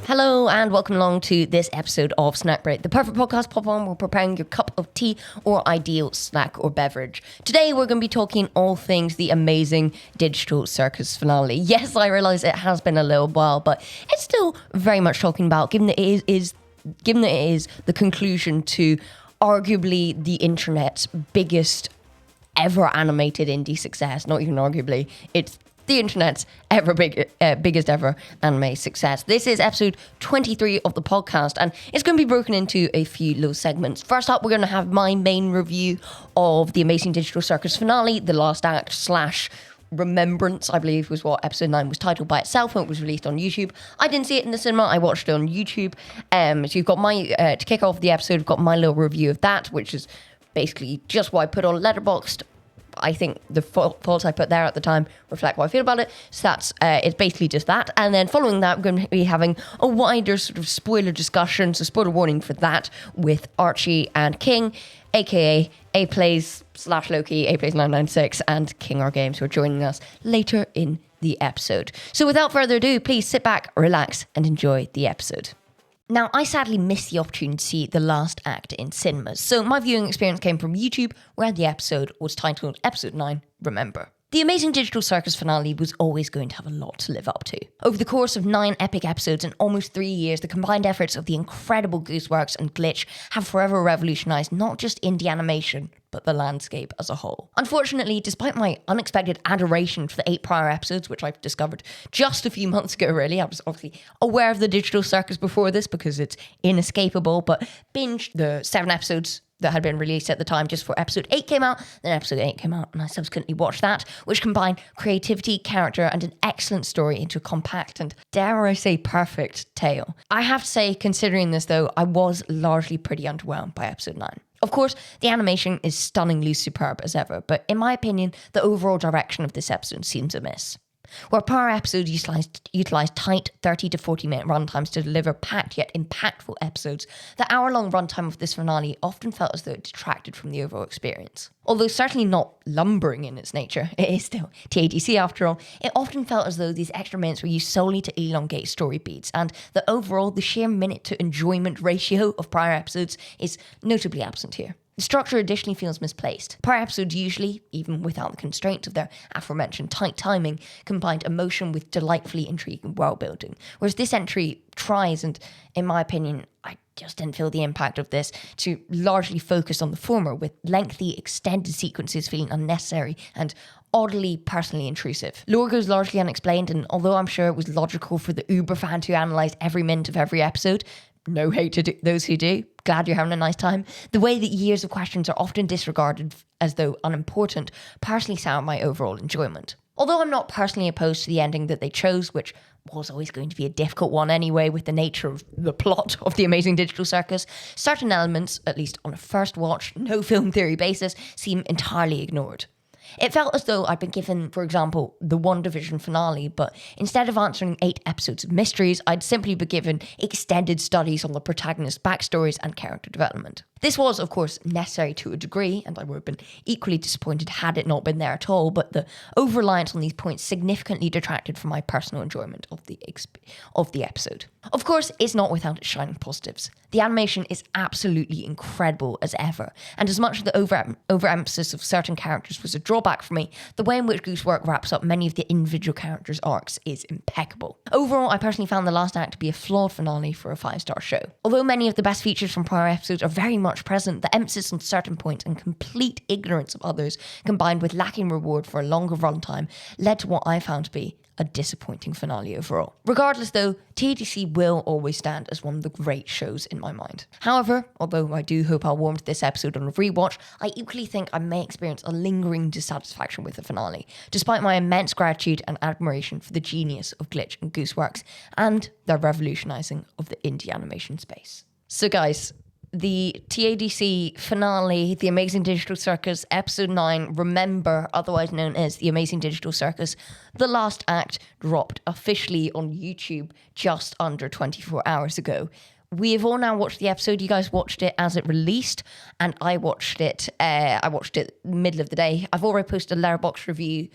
Hello and welcome along to this episode of Snack Break, the perfect podcast pop on while preparing your cup of tea or ideal snack or beverage. Today we're going to be talking all things the amazing Digital Circus finale. Yes, I realise it has been a little while, but it's still very much talking about, given that it is the conclusion to arguably the internet's biggest ever animated indie success. Not even arguably, it's the internet's biggest ever anime success. This is episode 23 of the podcast, and it's going to be broken into a few little segments. First up, we're going to have my main review of the Amazing Digital Circus finale, the last act / Remembrance, I believe was what episode 9 was titled by itself when it was released on YouTube. I didn't see it in the cinema, I watched it on YouTube. So you've got to kick off the episode, I've got my little review of that, which is basically just what I put on Letterboxd. I think the faults I put there at the time reflect what I feel about it. So that's it's basically just that. And then following that, we're going to be having a wider sort of spoiler discussion. So spoiler warning for that with Archie and King, aka A-Plays / Loki, A-Plays 996, and King R Games, who are joining us later in the episode. So without further ado, please sit back, relax, and enjoy the episode. Now, I sadly missed the opportunity to see the last act in cinemas, so my viewing experience came from YouTube, where the episode was titled Episode 9, Remember. The Amazing Digital Circus finale was always going to have a lot to live up to. Over the course of 9 epic episodes and almost 3 years, the combined efforts of the incredible Gooseworx and Glitch have forever revolutionised not just indie animation, but the landscape as a whole. Unfortunately, despite my unexpected adoration for the 8 prior episodes, which I've discovered just a few months ago really, I was obviously aware of the Digital Circus before this because it's inescapable, but binged the 7 episodes that had been released at the time just before episode 8 came out. Then episode 8 came out and I subsequently watched that, which combined creativity, character, and an excellent story into a compact and, dare I say, perfect tale. I have to say, considering this though, I was largely pretty underwhelmed by episode 9. Of course, the animation is stunningly superb as ever, but in my opinion, the overall direction of this episode seems amiss. Where prior episodes utilised tight 30 to 40 minute runtimes to deliver packed yet impactful episodes, the hour-long runtime of this finale often felt as though it detracted from the overall experience. Although certainly not lumbering in its nature, it is still TADC after all, it often felt as though these extra minutes were used solely to elongate story beats, and that overall the sheer minute to enjoyment ratio of prior episodes is notably absent here. The structure additionally feels misplaced. Prior episodes usually, even without the constraints of their aforementioned tight timing, combined emotion with delightfully intriguing world building. Whereas this entry tries, and in my opinion, I just didn't feel the impact of this, to largely focus on the former, with lengthy, extended sequences feeling unnecessary and oddly personally intrusive. Lore goes largely unexplained, and although I'm sure it was logical for the uber fan to analyse every minute of every episode, no hate to those who do, glad you're having a nice time, the way that years of questions are often disregarded as though unimportant personally soured my overall enjoyment. Although I'm not personally opposed to the ending that they chose, which was always going to be a difficult one anyway with the nature of the plot of The Amazing Digital Circus, certain elements, at least on a first watch, no film theory basis, seem entirely ignored. It felt as though I'd been given, for example, the WandaVision finale, but instead of answering 8 episodes of mysteries, I'd simply been given extended studies on the protagonist's backstories and character development. This was, of course, necessary to a degree, and I would have been equally disappointed had it not been there at all, but the over-reliance on these points significantly detracted from my personal enjoyment of the episode. Of course, it's not without its shining positives. The animation is absolutely incredible as ever, and as much as the overemphasis of certain characters was a drawback for me, the way in which Gooseworx wraps up many of the individual characters' arcs is impeccable. Overall, I personally found the last act to be a flawed finale for a 5-star show. Although many of the best features from prior episodes are very much present, the emphasis on certain points and complete ignorance of others, combined with lacking reward for a longer runtime, led to what I found to be a disappointing finale overall. Regardless though, TADC will always stand as one of the great shows in my mind. However, although I do hope I'll warm to this episode on a rewatch, I equally think I may experience a lingering dissatisfaction with the finale, despite my immense gratitude and admiration for the genius of Glitch and Gooseworx and their revolutionising of the indie animation space. So guys, the TADC finale, The Amazing Digital Circus, Episode 9, Remember, otherwise known as The Amazing Digital Circus, the last act, dropped officially on YouTube just under 24 hours ago, we have all now watched the episode. You guys watched it as it released, and I watched it. I watched it middle of the day. I've already posted a Letterboxd review,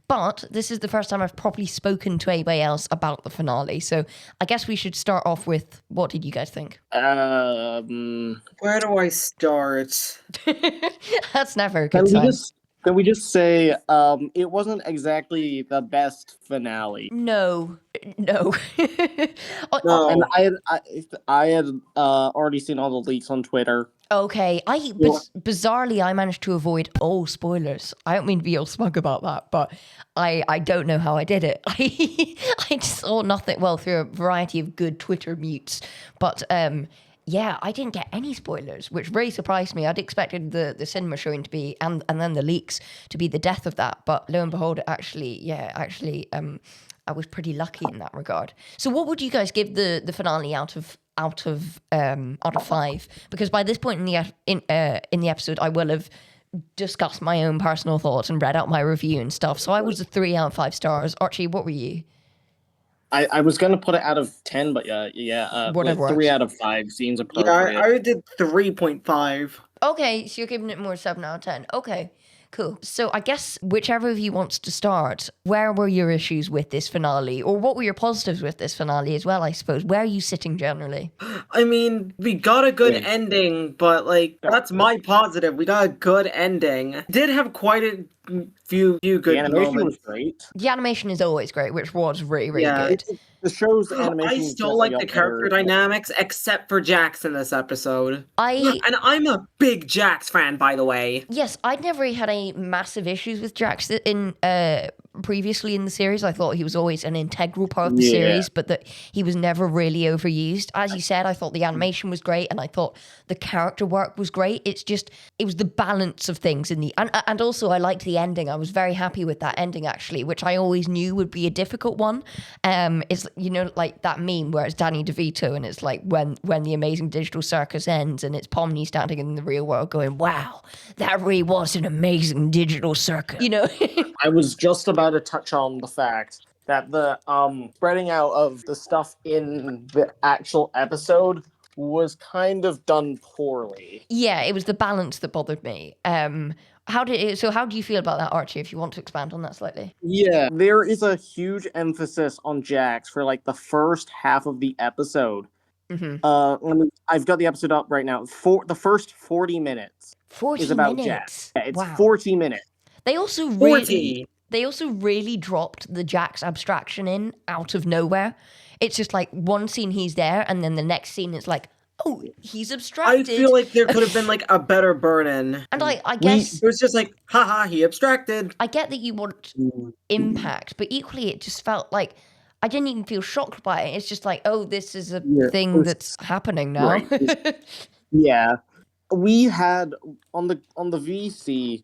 but this is the first time I've properly spoken to anybody else about the finale. So I guess we should start off with, what did you guys think? Where do I start? That's never a good sign. Can we just say it wasn't exactly the best finale? No. No. And I had already seen all the leaks on Twitter. Okay, bizarrely, I managed to avoid all spoilers. I don't mean to be all smug about that, but I don't know how I did it. I just saw nothing, well, through a variety of good Twitter mutes, but yeah, I didn't get any spoilers, which really surprised me. I'd expected the cinema showing to be, and then the leaks to be the death of that, but lo and behold, I was pretty lucky in that regard. So what would you guys give the finale out of 5? Because by this point in the episode, I will have discussed my own personal thoughts and read out my review and stuff. So I was a 3 out of 5 stars. Archie, what were you? I was gonna put it out of 10, but whatever. 3 out of 5 seems appropriate. Yeah, I did 3.5. Okay, so you're giving it more 7 out of 10. Okay. Cool. So I guess whichever of you wants to start, where were your issues with this finale? Or what were your positives with this finale as well, I suppose? Where are you sitting generally? I mean, we got a good ending, but that's my positive. We got a good ending. Did have quite a few good The animation moments. was great. The animation is always great, which was really, really good. The show's animation. I still like the character dynamics, except for Jax in this episode. And I'm a big Jax fan, by the way. Yes, I'd never had any massive issues with Jax in previously in the series. I thought he was always an integral part of the series, but that he was never really overused. As you said, I thought the animation was great, and I thought the character work was great. It was the balance of things in the and also I liked the ending. I was very happy with that ending actually, which I always knew would be a difficult one. It's like that meme where it's Danny DeVito and it's like when the amazing digital circus ends and it's Pomni standing in the real world going, wow, that really was an amazing digital circus. I was just about to touch on the fact that the spreading out of the stuff in the actual episode was kind of done poorly. Yeah, it was the balance that bothered me. How do you feel about that, Archie, if you want to expand on that slightly? Yeah, there is a huge emphasis on Jax for the first half of the episode. Mm-hmm. I've got the episode up right now. For the first 40 minutes 40 is about minutes. Jax. Yeah, it's wow. 40 minutes. They also really dropped the Jax abstraction in out of nowhere. It's just like one scene he's there, and then the next scene it's like, oh, he's abstracted. I feel like there could have been a better burn-in. And I guess it was just haha, he abstracted. I get that you want impact, but equally it just felt like I didn't even feel shocked by it. It's just like, oh, this is a thing that's happening now. Right. Yeah. We had on the VC,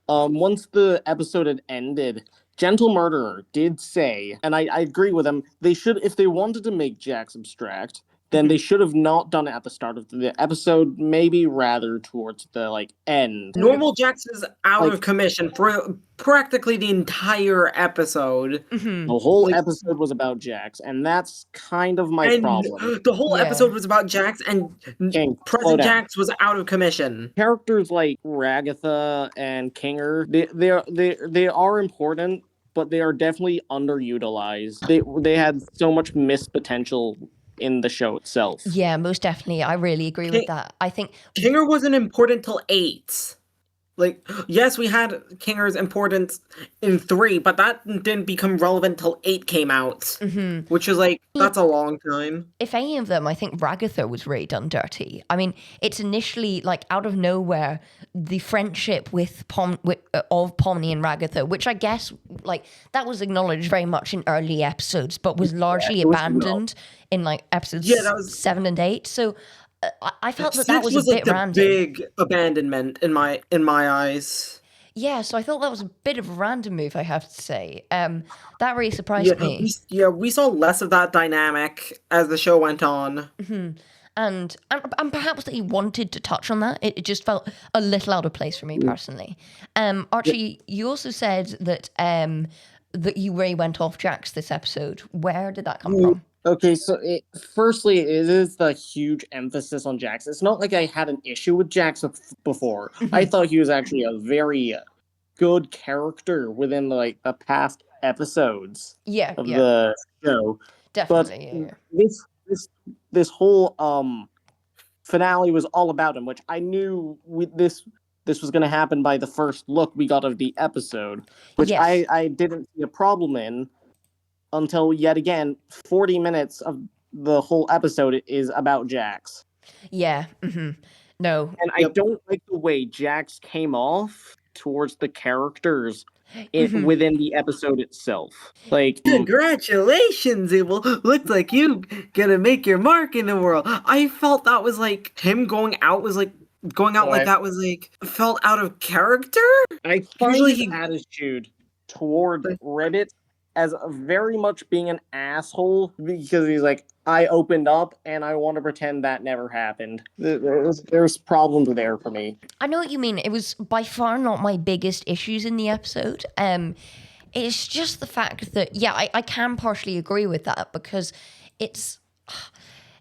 once the episode had ended, Gentle Murderer did say, and I agree with him, they should, if they wanted to make Jax abstract, then they should have not done it at the start of the episode, maybe rather towards the end. Normal Jax is out of commission for practically the entire episode. Mm-hmm. The whole episode was about Jax, and that's kind of my problem. The whole episode was about Jax, and present Jax was out of commission. Characters like Ragatha and Kinger, they are important, but they are definitely underutilized. They had so much missed potential in the show itself. Yeah, most definitely. I really agree with that. I think Kinger wasn't important till 8. Yes, we had Kinger's importance in 3, but that didn't become relevant till 8 came out, which is that's a long time. If any of them, I think Ragatha was really done dirty. I mean, it's initially out of nowhere the friendship of Pomni and Ragatha, which I guess that was acknowledged very much in early episodes, but was largely abandoned in episodes 7 and 8. So I felt that was a bit random. Big abandonment in my eyes. Yeah, so I thought that was a bit of a random move, I have to say. That really surprised me. We saw less of that dynamic as the show went on. Mm-hmm. And perhaps that he wanted to touch on that. It just felt a little out of place for me personally. Archie, you also said that that you really went off Jax this episode. Where did that come from? Okay, so firstly, it is the huge emphasis on Jax. It's not like I had an issue with Jax before. I thought he was actually a very good character within like the past episodes Yeah, of yeah, the show. But definitely. Yeah, yeah. this this whole finale was all about him, which I knew this was going to happen by the first look we got of the episode, which Yes. I didn't see a problem in until yet again 40 minutes of the whole episode is about Jax. Yeah. No. And I Yep. don't like the way Jax came off towards the characters Mhm. within the episode itself. Like, Congratulations, Abel. Looks like you gonna make your mark in the world. I felt that was like him going out was like going out like Right. that was like felt out of character. I find Usually his he attitude toward Reddit as very much being an asshole because he's like, I opened up and I want to pretend that never happened. There's problems there for me. I know what you mean. It was by far not my biggest issues in the episode. It's just the fact that, yeah, I can partially agree with that because it's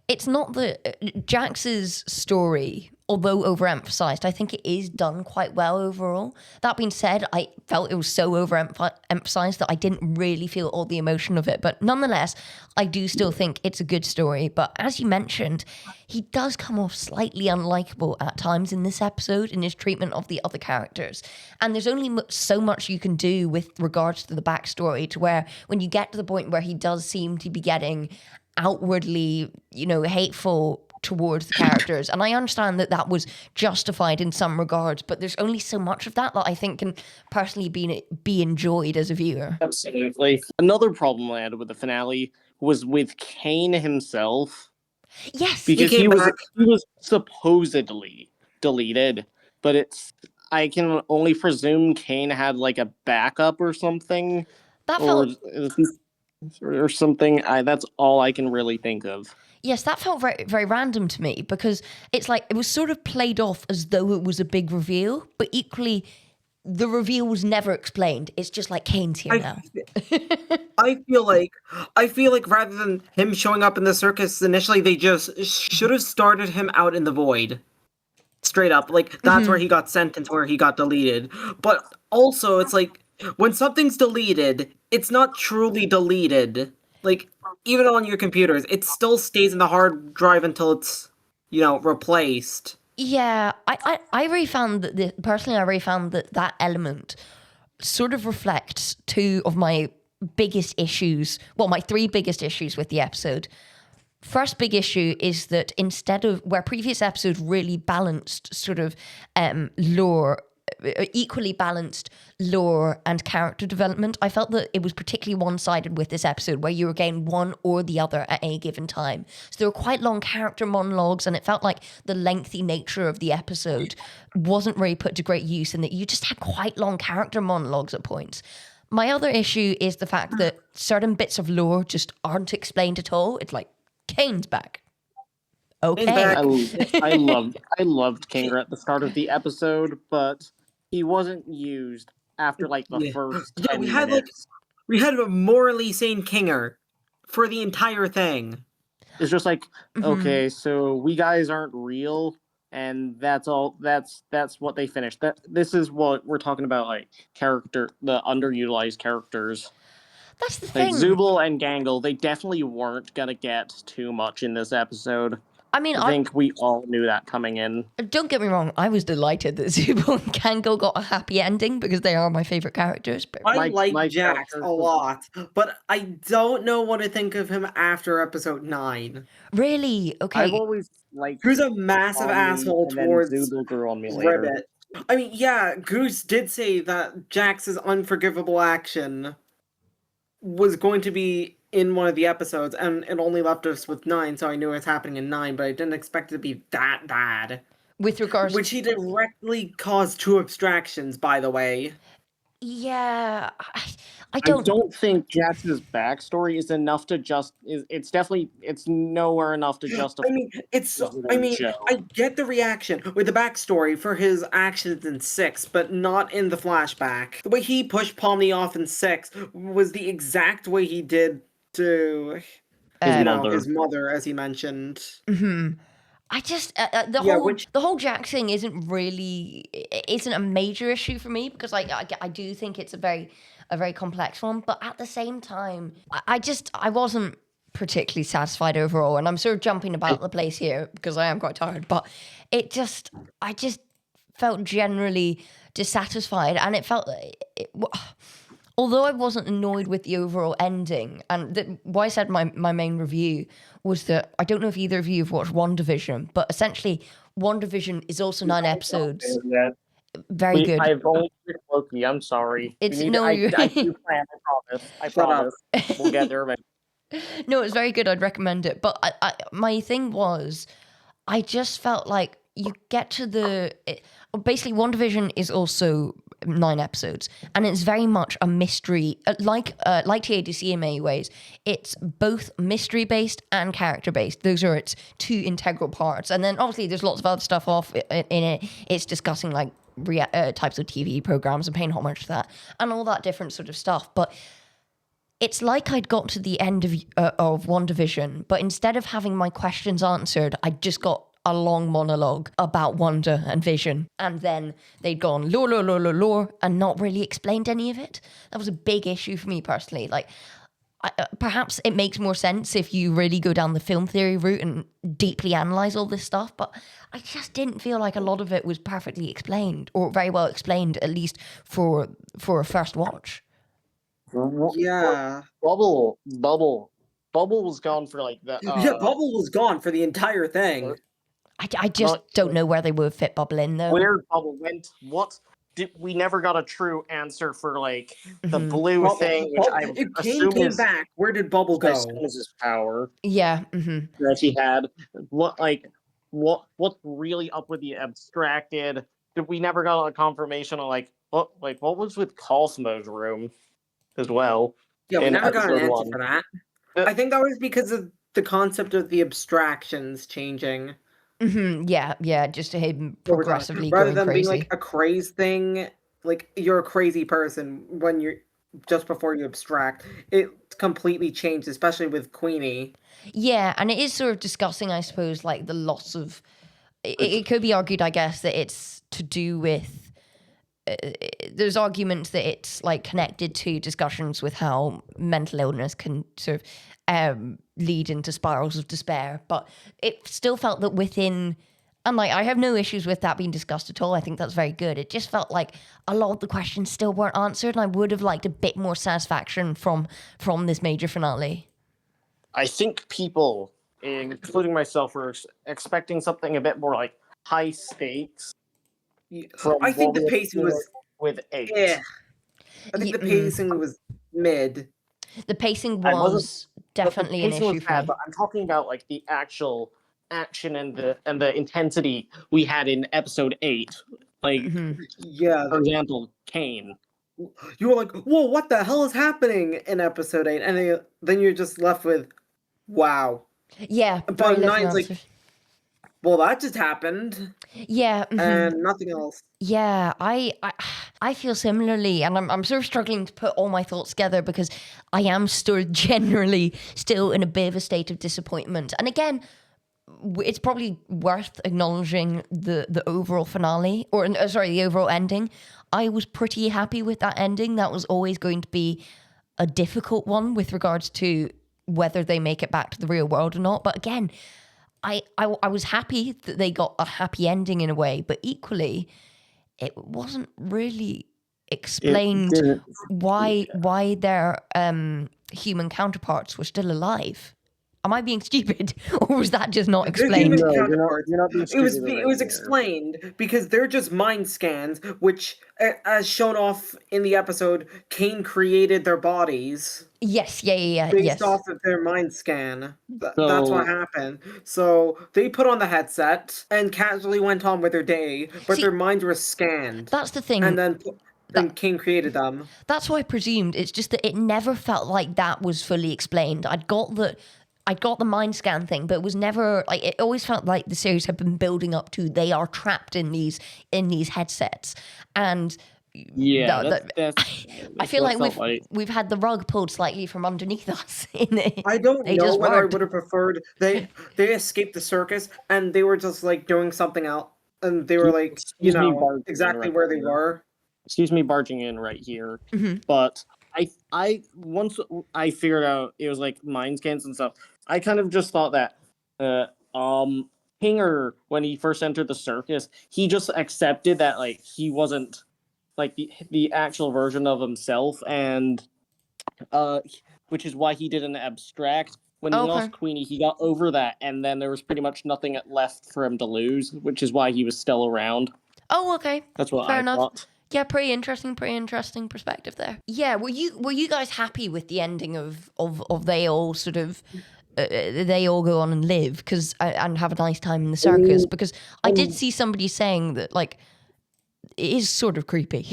it's not the Jax's story, although overemphasized. I think it is done quite well overall. That being said, I felt it was so overemphasized that I didn't really feel all the emotion of it. But nonetheless, I do still think it's a good story. But as you mentioned, he does come off slightly unlikable at times in this episode in his treatment of the other characters. And there's only so much you can do with regards to the backstory to where when you get to the point where he does seem to be getting outwardly, hateful towards the characters. And I understand that that was justified in some regards, but there's only so much of that I think can personally be enjoyed as a viewer. Absolutely. Another problem I had with the finale was with Kane himself. Yes. Because came back. he was supposedly deleted, but I can only presume Kane had like a backup or something, That or felt or something. That's all I can really think of. Yes, that felt very, very random to me because it's like it was sort of played off as though it was a big reveal, but equally, the reveal was never explained. It's just like Kane's here now. I feel like rather than him showing up in the circus initially, they just should have started him out in the void. Straight up. Like that's where he got sent and where he got deleted. But also it's like when something's deleted, it's not truly deleted. Like even on your computers, it still stays in the hard drive until it's, replaced. Yeah, I really found that personally, I really found that element sort of reflects two of my biggest issues. Well, my three biggest issues with the episode. First big issue is that instead of where previous episodes really balanced sort of lore, equally balanced lore and character development, I felt that it was particularly one-sided with this episode where you were getting one or the other at any given time. So there were quite long character monologues and it felt like the lengthy nature of the episode wasn't really put to great use and that you just had quite long character monologues at points. My other issue is the fact that certain bits of lore just aren't explained at all. It's like, Kane's back. Okay. Back. I loved Kinger at the start of the episode, but he wasn't used after like the first 10 minutes. We had a morally sane Kinger for the entire thing. It's just like, okay, so we guys aren't real, and that's all. That's what they finished. This is what we're talking about, like the underutilized characters. That's the Like thing. Zubul and Gangle, they definitely weren't gonna get too much in this episode. I mean, I think we all knew that coming in. Don't get me wrong, I was delighted that Zubul and Gangle got a happy ending because they are my favorite characters. But I like my Jax a lot, but I don't know what to think of him after episode 9. really, okay. I've always liked Who's a massive asshole towards Zubul grew on me later. Ribbit. I mean, yeah, Goose did say that Jax's unforgivable action was going to be in one of the episodes, and it only left us with 9, so I knew it was happening in 9, but I didn't expect it to be that bad. With regards, Which he directly caused 2 abstractions, by the way. yeah, I I don't think Jax's backstory is enough to it's nowhere enough to justify. I get the reaction with the backstory for his actions in 6, but not in the flashback. The way he pushed Pomni off in 6 was the exact way he did to his mother, as he mentioned. I just Yeah, which the whole Jack thing isn't a major issue for me because I do think it's a very complex one, but at the same time I wasn't particularly satisfied overall, and I'm sort of jumping about the place here because I am quite tired, but I just felt generally dissatisfied, and it felt although I wasn't annoyed with the overall ending, and why I said my main review was that I don't know if either of you have watched WandaVision, but essentially WandaVision is also 9 episodes. Very good. I've only picked Loki. I'm sorry. It's I do plan. I Shut up. promise. We'll get there eventually. No, it's very good. I'd recommend it. But my thing was, I just felt like you get to basically WandaVision is also 9 episodes, and it's very much a mystery, like TADC in many ways. It's both mystery based and character based. Those are its two integral parts, and then obviously there's lots of other stuff in it. It's discussing like types of TV programs and paying homage to that and all that different sort of stuff. But it's like I'd got to the end of WandaVision, but instead of having my questions answered, I just got a long monologue about Wanda and Vision. And then they'd gone lore, and not really explained any of it. That was a big issue for me personally. Like, perhaps it makes more sense if you really go down the film theory route and deeply analyze all this stuff, but I just didn't feel like a lot of it was perfectly explained, or very well explained, at least for a first watch. Yeah. Bubble was gone for like the. Bubble was gone for the entire thing. I just don't know where they would fit Bubble in though. Where Bubble went? What? We never got a true answer for like the blue thing, which I assume came is back. Where did Bubble go? is his power. Yeah. That he had. What's really up with the abstracted? We never got a confirmation of what was with Cosmo's room as well. Yeah, we never got an answer 1. for that. I think that was because of the concept of the abstractions changing. Yeah, just him progressively rather going than crazy. being like a craze thing, like you're a crazy person when you're just before you abstract. It completely changed, especially with Queenie. Yeah, and it is sort of discussing, I suppose, like the loss of. It could be argued, I guess, that it's to do with. There's arguments that it's like connected to discussions with how mental illness can sort of lead into spirals of despair, but it still felt that within, and like I have no issues with that being discussed at all. I think that's very good. It just felt like a lot of the questions still weren't answered, and I would have liked a bit more satisfaction from this major finale. I think people, including myself, were expecting something a bit more like high stakes. I think the pacing was with 8. Yeah, I think the pacing was mid. The pacing was definitely an issue for me. But I'm talking about like the actual action and the intensity we had in episode 8. Like, yeah, for example, Kane. You were like, "Whoa, what the hell is happening in episode 8?" And then you're just left with, "Wow." Yeah, but 9's like, well, that just happened. Yeah, and nothing else. Yeah, I feel similarly, and I'm sort of struggling to put all my thoughts together because I am generally still in a bit of a state of disappointment. And again, it's probably worth acknowledging the overall finale, or sorry, the overall ending. I was pretty happy with that ending. That was always going to be a difficult one with regards to whether they make it back to the real world or not. But again, I was happy that they got a happy ending in a way, but equally, it wasn't really explained why their human counterparts were still alive. Am I being stupid, or was that just not explained? No, you're not being stupid. It was explained because they're just mind scans, which, as shown off in the episode, Kane created their bodies. Yes, yeah. Based off of their mind scan. That's what happened. So they put on the headset and casually went on with their day, but their minds were scanned. That's the thing. And then Kane created them. That's what I presumed. It's just that it never felt like that was fully explained. I got the mind scan thing, but it was never like, it always felt like the series had been building up to they are trapped in these headsets, and Yeah, I that's feel what like it felt like. we've had the rug pulled slightly from underneath us. I don't They know just whether I weren't. would have preferred they escaped the circus and they were just like doing something else, and they were like, Excuse me, barging in exactly right where they here. were. Excuse me, barging in right here. Mhm. But I once I figured out it was like mind scans and stuff. I kind of just thought that, Pinger, when he first entered the circus, he just accepted that like he wasn't like the actual version of himself, and uh, which is why he didn't abstract. When he Okay. lost Queenie, he got over that, and then there was pretty much nothing left for him to lose, which is why he was still around. Oh, okay. That's what Fair I enough. thought. Yeah, pretty interesting perspective there. Yeah, were you guys happy with the ending of they all sort of they all go on and live and have a nice time in the circus? Because I did see somebody saying that like it is sort of creepy.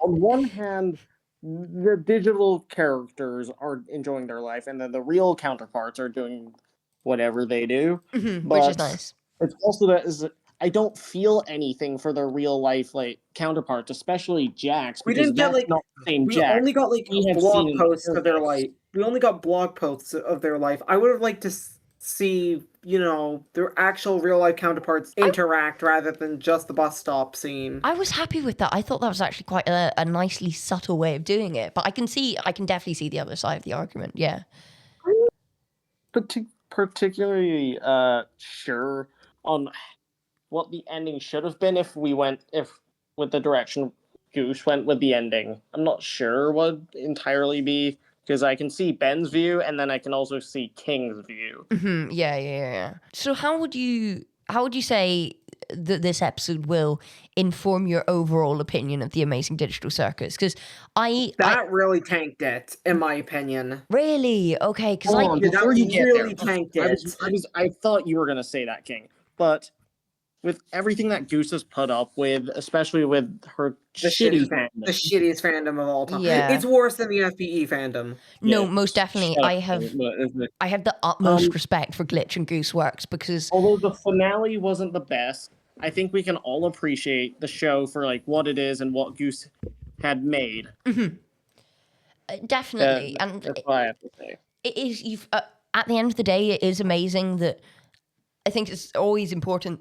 On one hand, the digital characters are enjoying their life, and then the real counterparts are doing whatever they do. Which is But nice. it's also that is I don't feel anything for their real life like counterparts, especially Jax, We because didn't get that's like not the same we Jax only got like we have blog seen in posts the of their circus. life. We only got blog posts of their life. I would have liked to see, their actual real life counterparts interact rather than just the bus stop scene. I was happy with that. I thought that was actually quite a nicely subtle way of doing it. But I can definitely see the other side of the argument. Yeah. Particularly sure on what the ending should have been if with the direction Goose went with the ending. I'm not sure what entirely be because I can see Ben's view and then I can also see King's view. Yeah. So how would you say that this episode will inform your overall opinion of the Amazing Digital Circus? Because I Really tanked it, in my opinion. really okay because Hold on, Yeah, before that you get there, really tanked it. I thought you were gonna say that, King, but with everything that Goose has put up with, especially with her The shitty the fandom. shittiest fandom of all time. Yeah. It's worse than the FBE fandom. no Yeah, most definitely shut up, I have King, but isn't it? the utmost respect for Glitch and Gooseworx because Although the finale wasn't the best, I think we can all appreciate the show for like what it is and what Goose had made. definitely and That's what I have to say. it is you've at the end of the day it is amazing that I think it's always important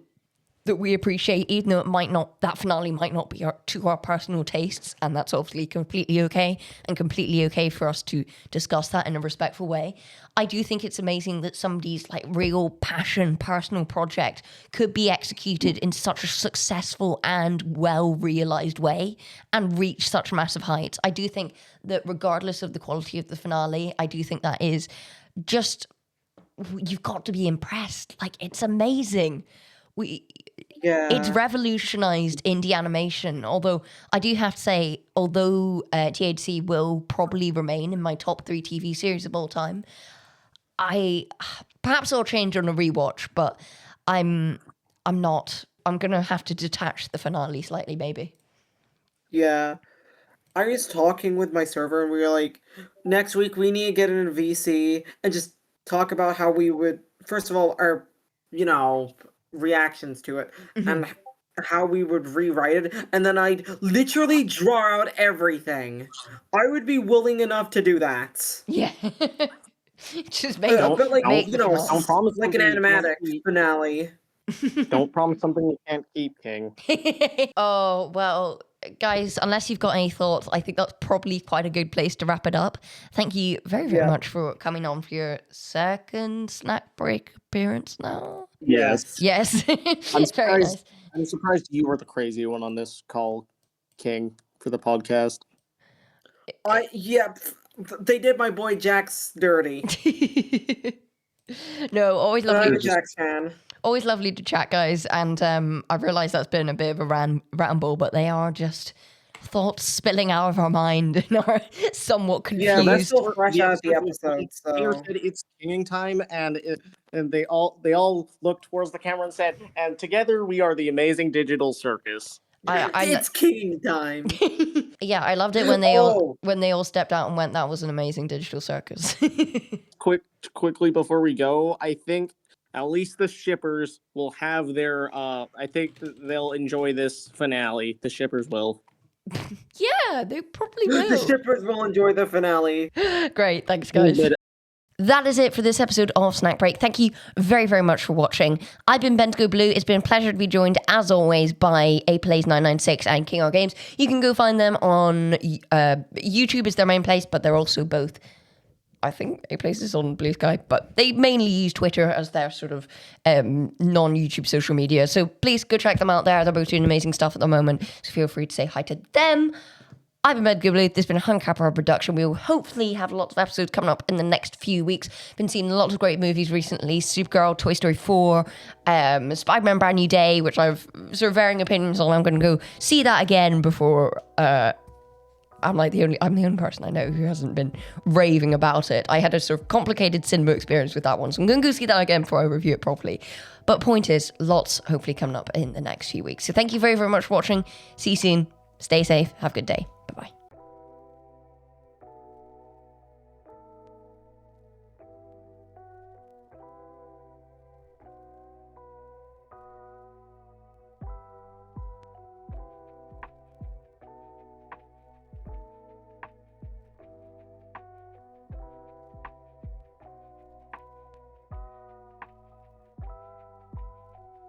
that we appreciate, even though that finale might not be to our personal tastes, and that's obviously completely okay, and completely okay for us to discuss that in a respectful way. I do think it's amazing that somebody's like real passion, personal project could be executed in such a successful and well realized way and reach such massive heights. I do think that regardless of the quality of the finale, I do think that is just you've got to be impressed. Like it's amazing. It's revolutionized indie animation. Although I do have to say, TADC will probably remain in my top 3 TV series of all time, perhaps I'll change on a rewatch, but I'm not. I'm gonna have to detach the finale slightly, maybe. Yeah. I was talking with my server and we were like, next week we need to get in a VC and just talk about how we would, first of all, our, reactions to it and how we would rewrite it. And then I'd literally draw out everything. I would be willing enough to do that. Yeah. Just make A bit like, make the don't finale. promise like an something you can't animatic keep. finale. Don't promise something you can't keep, King. Oh, well, guys, unless you've got any thoughts, I think that's probably quite a good place to wrap it up. Thank you very, very much for coming on for your second snack break appearance now. Yes. Yes. I'm Very nice. surprised. I'm surprised you were the crazy one on this call, King, for the podcast. They did my boy Jax dirty. No, always lovely. I'm a Jax fan. Always lovely to chat, guys. And I've realised that's been a bit of a ramble, but they are just thoughts spilling out of our mind and are somewhat confused. Yeah, that's still fresh out of the episode. Peter So said it's kinging time, and they all looked towards the camera and said, "And together we are the amazing digital circus." it's king time. Yeah, I loved it when they all stepped out and went, "That was an amazing digital circus." Quickly before we go, I think at least the shippers will have their. I think they'll enjoy this finale. The shippers will. Yeah, they probably The will. shippers will enjoy the finale. Great, thanks guys. But That is it for this episode of Snack Break. Thank you very, very much for watching. I've been Bentigo Blue. It's been a pleasure to be joined, as always, by APlays996 and King R Games. You can go find them on YouTube is their main place, but they're also both, I think, APlays is on Blue Sky, but they mainly use Twitter as their sort of non-YouTube social media. So please go check them out there. They're both doing amazing stuff at the moment, so feel free to say hi to them. I've been Bentigo Blue. This has been a Huncapper production. We will hopefully have lots of episodes coming up in the next few weeks. Been seeing lots of great movies recently. Supergirl, Toy Story 4, Spider-Man Brand New Day, which I've sort of varying opinions on. I'm going to go see that again before... I'm the only person I know who hasn't been raving about it. I had a sort of complicated cinema experience with that one, so I'm going to go see that again before I review it properly. But point is, lots hopefully coming up in the next few weeks. So thank you very, very much for watching. See you soon. Stay safe. Have a good day. Bye-bye.